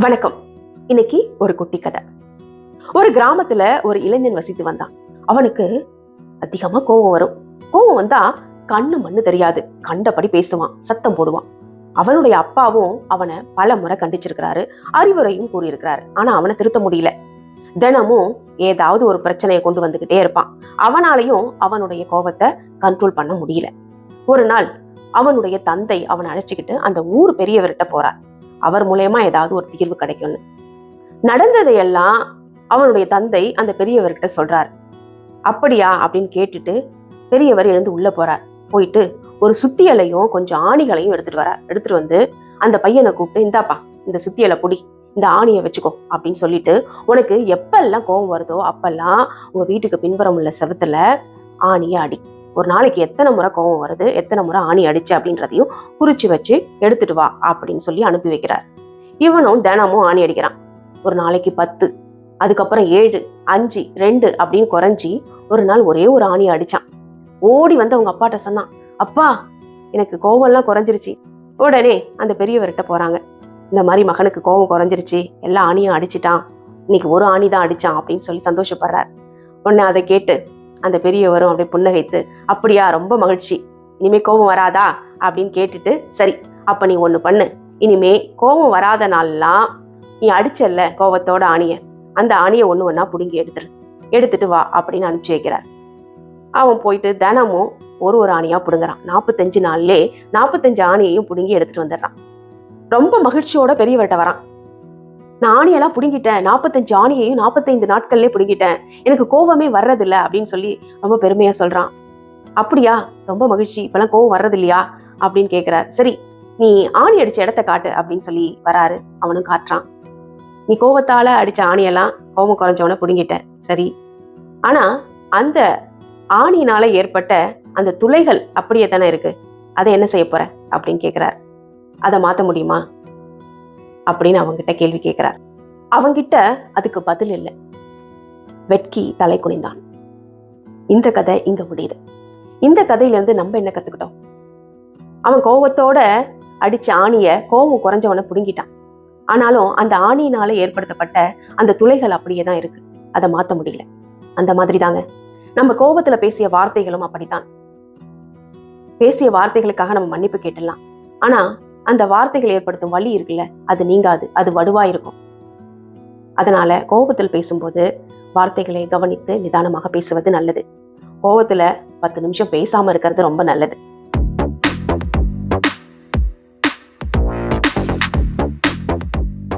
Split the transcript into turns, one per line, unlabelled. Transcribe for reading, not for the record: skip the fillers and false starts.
வணக்கம். இன்னைக்கு ஒரு குட்டி கதை. ஒரு கிராமத்துல ஒரு இளைஞன் வசித்து வந்தான். அவனுக்கு அதிகமா கோபம் வரும். கோபம் வந்தா கண்ணு மண்ணு தெரியாது, கண்டபடி பேசுவான், சத்தம் போடுவான். அவனுடைய அப்பாவும் அவனை பல முறை கண்டிச்சிருக்கிறாரு, அறிவுரையும் கூறியிருக்கிறாரு. ஆனா அவனை திருத்த முடியல. தினமும் ஏதாவது ஒரு பிரச்சனையை கொண்டு வந்துகிட்டே இருப்பான். அவனாலையும் அவனுடைய கோபத்தை கண்ட்ரோல் பண்ண முடியல. ஒரு நாள் அவனுடைய தந்தை அவனை அழைச்சிக்கிட்டு அந்த ஊர் பெரியவர்கிட்ட போறார். அவர் மூலயமா ஏதாவது ஒரு தீர்வு கிடைக்கும்னு. நடந்ததையெல்லாம் அவனுடைய தந்தை அந்த பெரியவர்கிட்ட சொல்றார். அப்படியா அப்படின்னு கேட்டுட்டு பெரியவர் எழுந்து உள்ள போறார். போயிட்டு ஒரு சுத்தியலையும் கொஞ்சம் ஆணிகளையும் எடுத்துட்டு வந்து அந்த பையனை கூப்பிட்டு, இந்தாப்பா இந்த சுத்தியலை புடி, இந்த ஆணியை வச்சுக்கோ அப்படின்னு சொல்லிட்டு, உனக்கு எப்பெல்லாம் கோபம் வருதோ அப்பெல்லாம் உங்க வீட்டுக்கு பின்புறம் உள்ள செவத்துல ஆணியை அடி. ஒரு நாளைக்கு எத்தனை முறை கோபம் வருது, எத்தனை முறை ஆணி அடிச்சு அப்படின்றதையும் குறிச்சு வச்சு எடுத்துட்டு வா அப்படின்னு சொல்லி அனுப்பி வைக்கிறார். இவனும் தினமும் ஆணி அடிக்கிறான். ஒரு நாளைக்கு 10, அதுக்கப்புறம் 7, 5, 2 அப்படின்னு குறைஞ்சி ஒரு நாள் ஒரே ஒரு ஆணியை அடிச்சான். ஓடி வந்து அவங்க அப்பாட்ட சொன்னான், அப்பா எனக்கு கோபம் எல்லாம் குறைஞ்சிருச்சு. உடனே அந்த பெரியவர்கிட்ட போறாங்க. இந்த மாதிரி மகனுக்கு கோபம் குறைஞ்சிருச்சு, எல்லா ஆணியும் அடிச்சிட்டான், இன்னைக்கு ஒரு ஆணி தான் அடிச்சான் அப்படின்னு சொல்லி சந்தோஷப்படுறார். உடனே அதை கேட்டு அந்த பெரியவரும் அப்படியே புன்னகைத்து, அப்படியா, ரொம்ப மகிழ்ச்சி, இனிமே கோபம் வராதா அப்படின்னு கேட்டுட்டு, சரி அப்ப நீ ஒண்ணு பண்ணு, இனிமே கோபம் வராத நாள்லாம் நீ அடிச்சல்ல கோபத்தோட ஆணிய, அந்த ஆணியை ஒண்ணு ஒண்ணா புடுங்கி எடுத்துட்டு வா அப்படின்னு அனுப்பிச்சு வைக்கிறார். அவன் போயிட்டு தினமும் ஒரு ஆணியா புடுங்குறான். 45 நாள்லே 45 ஆணியையும் புடுங்கி எடுத்துட்டு வந்துடுறான். ரொம்ப மகிழ்ச்சியோட பெரியவர்கிட்ட வரான். நான் ஆணியெல்லாம் புடுங்கிட்டேன், 45 ஆணியையும் 45 நாட்கள்லேயே புடுங்கிட்டேன், எனக்கு கோபமே வர்றதில்ல அப்படின்னு சொல்லி ரொம்ப பெருமையா சொல்றான். அப்படியா, ரொம்ப மகிழ்ச்சி, இப்பெல்லாம் கோபம் வர்றது இல்லையா அப்படின்னு கேட்கிறார். சரி நீ ஆணி அடிச்ச இடத்த காட்டு அப்படின்னு சொல்லி வராரு. அவனும் காட்டுறான். நீ கோபத்தால அடிச்ச ஆணியெல்லாம் கோபம் குறைஞ்சவன புடுங்கிட்ட, சரி, ஆனா அந்த ஆணியினால ஏற்பட்ட அந்த துளைகள் அப்படியே தானே இருக்கு, அதை என்ன செய்ய போற அப்படின்னு கேட்கிறார். அதை மாத்த முடியுமா அப்படின்னு அவங்கிட்ட கேள்வி கேட்கிறார். அவங்கிட்ட அதுக்கு பதில் இல்லை. வெட்கி தலை குனிந்தான். இந்த கதை இங்க முடியுது. இந்த கதையில இருந்து நம்ம என்ன கத்துக்கிட்டோம்? அவன் கோபத்தோட அடிச்ச ஆணிய கோபம் குறைஞ்சவன புடுங்கிட்டான். ஆனாலும் அந்த ஆணியினால ஏற்படுத்தப்பட்ட அந்த துளைகள் அப்படியே தான் இருக்கு, அதை மாத்த முடியல. அந்த மாதிரி தாங்க நம்ம கோபத்துல பேசிய வார்த்தைகளும் அப்படித்தான். பேசிய வார்த்தைகளுக்காக நம்ம மன்னிப்பு கேட்டுடலாம், ஆனா அந்த வார்த்தைகள் ஏற்படுத்தும் வலி இருக்குல்ல, அது நீங்காது, அது வடுவா இருக்கும். அதனால கோபத்தில் பேசும்போது வார்த்தைகளை கவனித்து நிதானமாக பேசுவது நல்லது. கோபத்துல 10 நிமிஷம் பேசாம இருக்கிறது ரொம்ப நல்லது.